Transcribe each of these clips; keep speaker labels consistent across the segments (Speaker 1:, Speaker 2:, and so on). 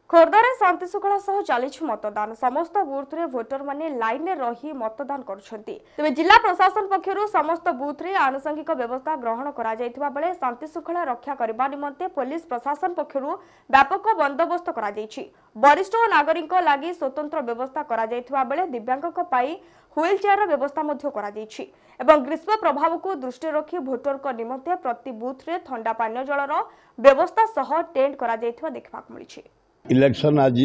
Speaker 1: खोर्धारे शांति शुक्ला सह चली मतदान समस्त बूथ रे वोटर माने लाइन में रही मतदान करुछंती। तेबे जिला प्रशासन पक्षरु समस्त बूथ रे आनुषंगिक व्यवस्था ग्रहण करा जायथिबा बेले शांति शुक्ला रक्षा करबा निमंते पुलिस प्रशासन पक्षरु व्यापक बंदोबस्त करा जायछि। वरिष्ठ नागरिक लागि स्वतंत्र व्यवस्था करा जायथिबा बेले दिव्यांगक पाई व्हील चेयर व्यवस्था मध्य करा जायछि एवं ग्रीष्म प्रभाव को दृष्टि रखी भोटर को निमंते प्रति बूथ रे ठंडा पानीय जलर व्यवस्था सह टेंट करा जायथिबा देखबा मिलिछि।
Speaker 2: इलेक्शन आज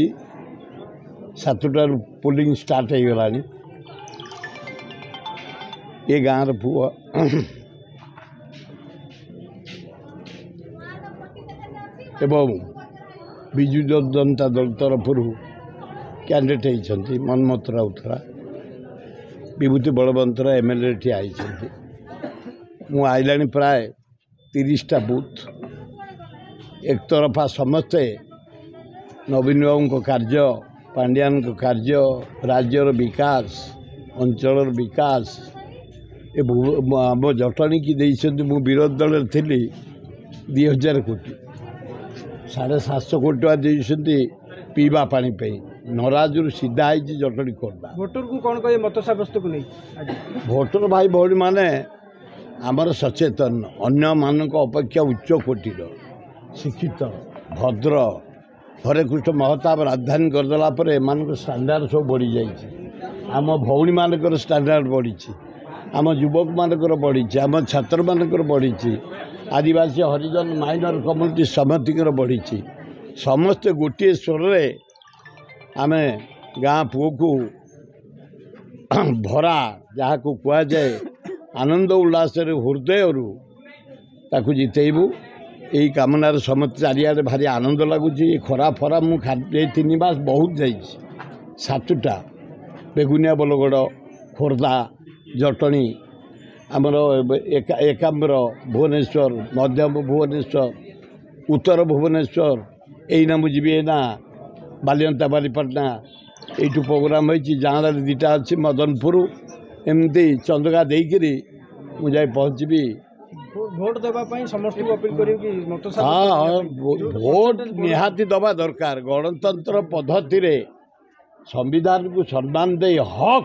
Speaker 2: 7टार पोलिंग स्टार्ट हो गला। ये गाँव पुआ एवं विजु जनता दल तरफ कैंडिडेट होती मनमोहन राउतरा विभूति बलवंतरा एमएलए ठिया मु आइला प्राय 30टा बूथ एक तरफा समस्ते नवीन बाबू कार्य पांड्यान कार्य राज्यर विकास अंचल विकास आम जटणी की देते मु विरोधी दल थी 2000 कोटी 750 कोटी टका देते पीवा पानी नराजू सीधा है जटणी खोर्धा
Speaker 3: भोटर को कौन कहे मत सब्यस्त को नहीं
Speaker 2: भोटर भाई भौणी माने आमर सचेतन अन्य मानक अपेक्षा उच्च कोटीर शिक्षित भद्र हरे कृष्ण महताब राजधानी करदेला एम स्टांडार्ड सब बढ़ी जाइए। आम भौणी मानकर स्टांडार्ड बढ़ी आम युवक मानकर बढ़ी आम छात्र मानकर बढ़ी आदिवासी हरिजन माइनर कम्युनिटी समितिकर बढ़ी समस्ते गोटे स्वर आम गाँ पुओ को भरा जहाँ को कहुए आनंद उल्लास हृदय ताकू जितेबू यही कामनार समस्त चारिआडे भारी आनंद लगुच। खरा फरा मुझे 3 मास बहुत जा 7टा बेगुनिया बलगड़ खोर्धा जटणी आमर एकाम्र भुवनेश्वर मध्यम भुवनेश्वर उत्तर भुवनेश्वर यहीना मुझे ना बालियंता बालीपाटना यू प्रोग्राम होती जाँला 2टा अच्छी मदनपुर एमती चंदगा देकरी मुझे पहुँची
Speaker 3: भोट देवाई समस्त अपील करी मत
Speaker 2: हाँ भोट निहाती दबा दरकार गणतंत्र पद्धति रे संविधान को सम्मान दे हक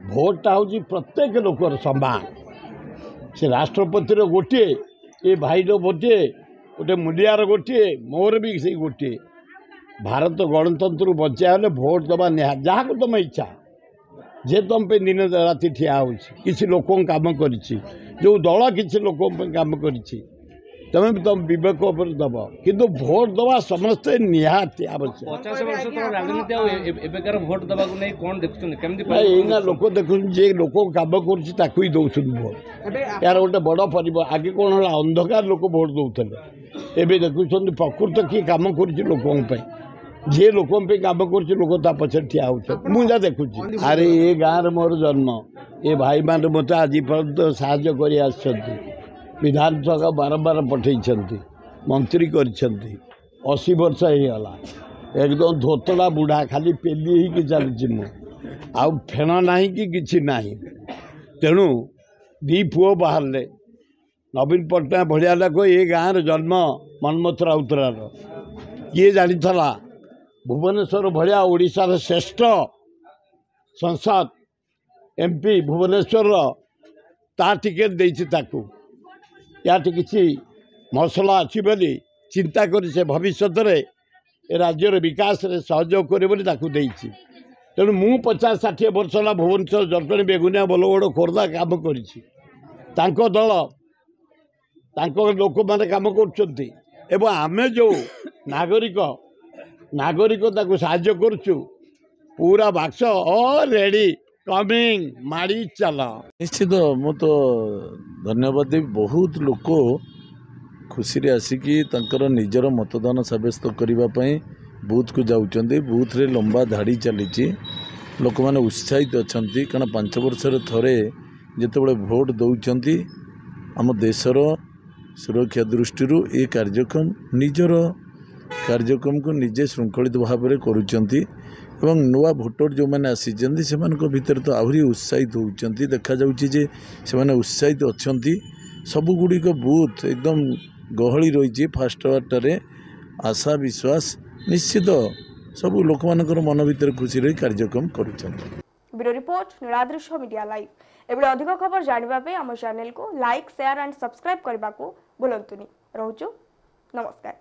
Speaker 2: भोटा हूँ प्रत्येक लोकर सम्मान से राष्ट्रपति गोटे ये भाई गोटे गोटे मुलियार गोटे मोर भी से गोटे भारत गणतंत्र बचा भोट दबा निहाती जहाँ को तुम इच्छा जे तुम पे दिन राति ठिया हो किसी लोक काम कर जो दल किसी लोक काम कर तुम तुम विवेक दब किंतु भोट दवा समस्ते निहाती आवश्यक।
Speaker 4: 50 वर्ष तक राजनीति भोट दबा को नहीं कौन देखुना
Speaker 2: लोक देखु जे लोक काम कर दौन भोट यार गोटे बड़ परिवार आगे कौन है अंधकार लोक भोट दौले एवं देखुं प्रकृत किए कम कर जे लोक कम कर लोक पछे ठिया हो मुझा देखुची। अरे ये गाँव मोर जन्म ये भाई मान मत आज पर्यंत साहाय्य कर विधानसभा बारंबार पठे मंत्री कर 80 वर्ष होगा एकदम धोतला बुढ़ा खाली पेली ही चलती मु आउ फेण ना कि किसी ना तेणु 2 पुओ बाहर नवीन पट्टनायक भाया लोक ये गाँव जन्म मनमोहन राउतरार किए जानी भुवनेश्वर भाया ओडिशार श्रेष्ठ संसद एमपी भुवनेश्वर ता टिकेट देती या किसी मसला अच्छी बोली चिंता कर भविष्य राज्यर विकास रे सहयोग करे तेणु मु 50-60 वर्ष है भुवनेश्वर जटणी बेगुनिया बलगड़ खोर्धा काम कर दल लोक मैंने कम कर आमे जो नागरिक साहाय्य करुचु पूरा बाक्स रेडी कमिंग माड़ी चल
Speaker 5: निश्चित मु तो धन्यवाद देवी। बहुत लोक खुशी आसिकी निजर मतदान सब्यस्त करने बूथ को जाऊँच बूथ रे लंबा धाड़ी चली लोक मैंने उत्साहित अच्छा कारण 5 वर्ष थे जिते भोट दौरान आम देशर सुरक्षा दृष्टि ये कार्यक्रम निजर कार्यक्रम को निजे श्रृंखलित भाव में करुँच नुआ भोटर जो मैंने आसी से भितर तो आहरी उत्साहित होती देखा से उत्साहित अच्छा सबुगुड़िक बूथ एकदम गहली रही फास्ट वार्टार आशा विश्वास निश्चित सब लोक मन भर खुशी रही कार्यक्रम करुँच।
Speaker 1: Bureau report Niladrish media live. एबे अधिक खबर जानिबा आम चैनल को लाइक शेयर एंड सब्सक्राइब करने को भूलंतुनी। रोचु नमस्कार।